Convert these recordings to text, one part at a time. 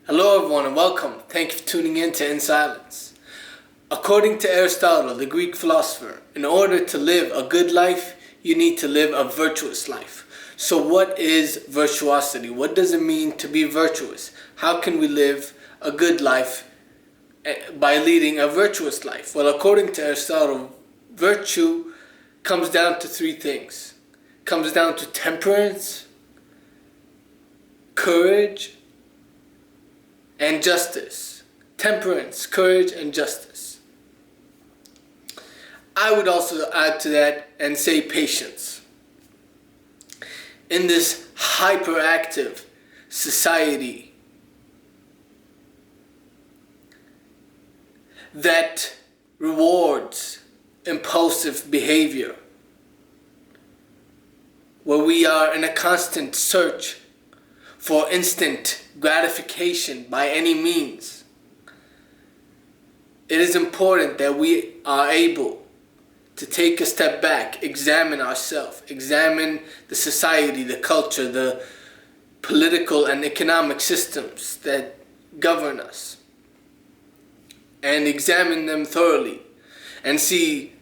Hello everyone and welcome. Thank you for tuning in to In Silence. According to Aristotle, the Greek philosopher, in order to live a good life, you need to live a virtuous life. So what is virtuosity? What does it mean to be virtuous? How can we live a good life by leading a virtuous life? Well, according to Aristotle, virtue comes down to three things. It comes down to temperance, courage, and justice. Temperance, courage, and justice. I would also add to that and say patience. In this hyperactive society that rewards impulsive behavior, where we are in a constant search for instant gratification by any means, it is important that we are able to take a step back, examine ourselves, examine the society, the culture, the political and economic systems that govern us, and examine them thoroughly and see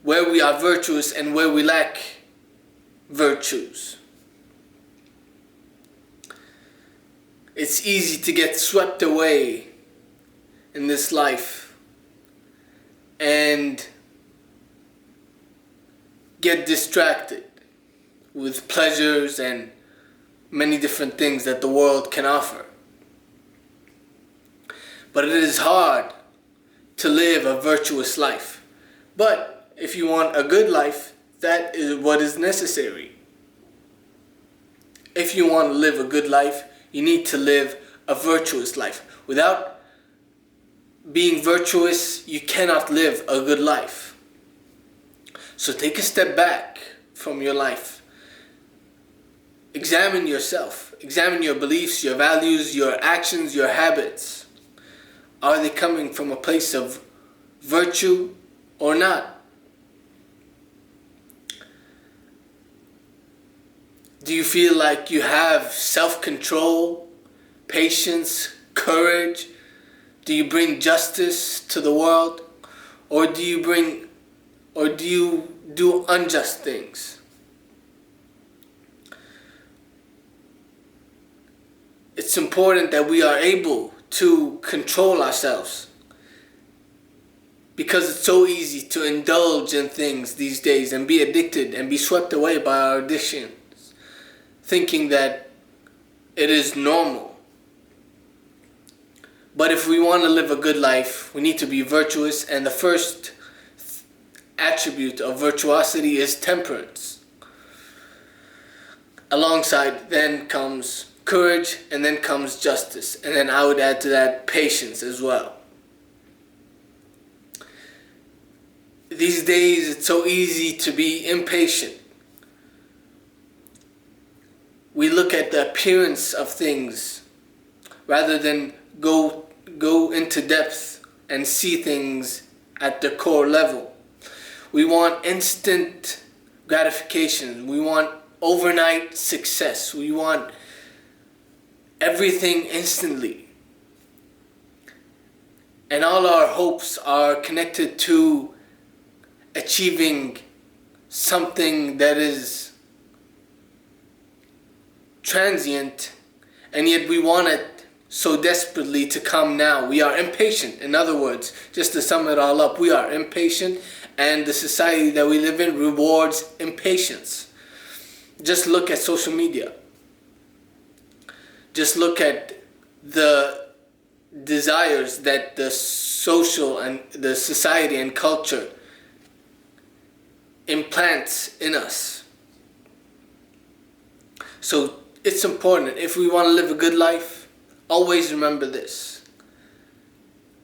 where we are virtuous and where we lack virtues. It's easy to get swept away in this life and get distracted with pleasures and many different things that the world can offer. But it is hard to live a virtuous life. But if you want a good life, that is what is necessary. If you want to live a good life, you need to live a virtuous life. Without being virtuous, you cannot live a good life. So take a step back from your life. Examine yourself. Examine your beliefs, your values, your actions, your habits. Are they coming from a place of virtue or not? Do you feel like you have self-control, patience, courage? Do you bring justice to the world? Or do you do unjust things? It's important that we are able to control ourselves, because it's so easy to indulge in things these days and be addicted and be swept away by our addiction, thinking that it is normal. But if we want to live a good life, we need to be virtuous, and the first attribute of virtuosity is temperance. Alongside then comes courage, and then comes justice, and then I would add to that patience as well. These days it's so easy to be impatient. We look at the appearance of things rather than go into depth and see things at the core level. We want instant gratification. We want overnight success. We want everything instantly. And all our hopes are connected to achieving something that is transient, and yet we want it so desperately to come now. We are impatient. In other words, just to sum it all up, we are impatient, and the society that we live in rewards impatience. Just look at social media. Just look at the desires that the social and the society and culture implants in us. So it's important, if we want to live a good life, always remember this.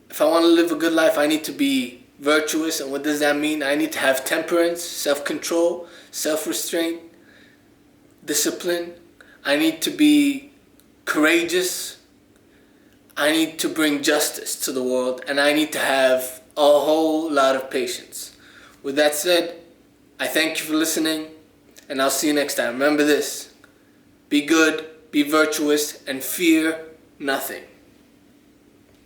If I want to live a good life, I need to be virtuous. And what does that mean? I need to have temperance, self-control, self-restraint, discipline. I need to be courageous. I need to bring justice to the world. And I need to have a whole lot of patience. With that said, I thank you for listening, and I'll see you next time. Remember this. Be good, be virtuous, and fear Nothing.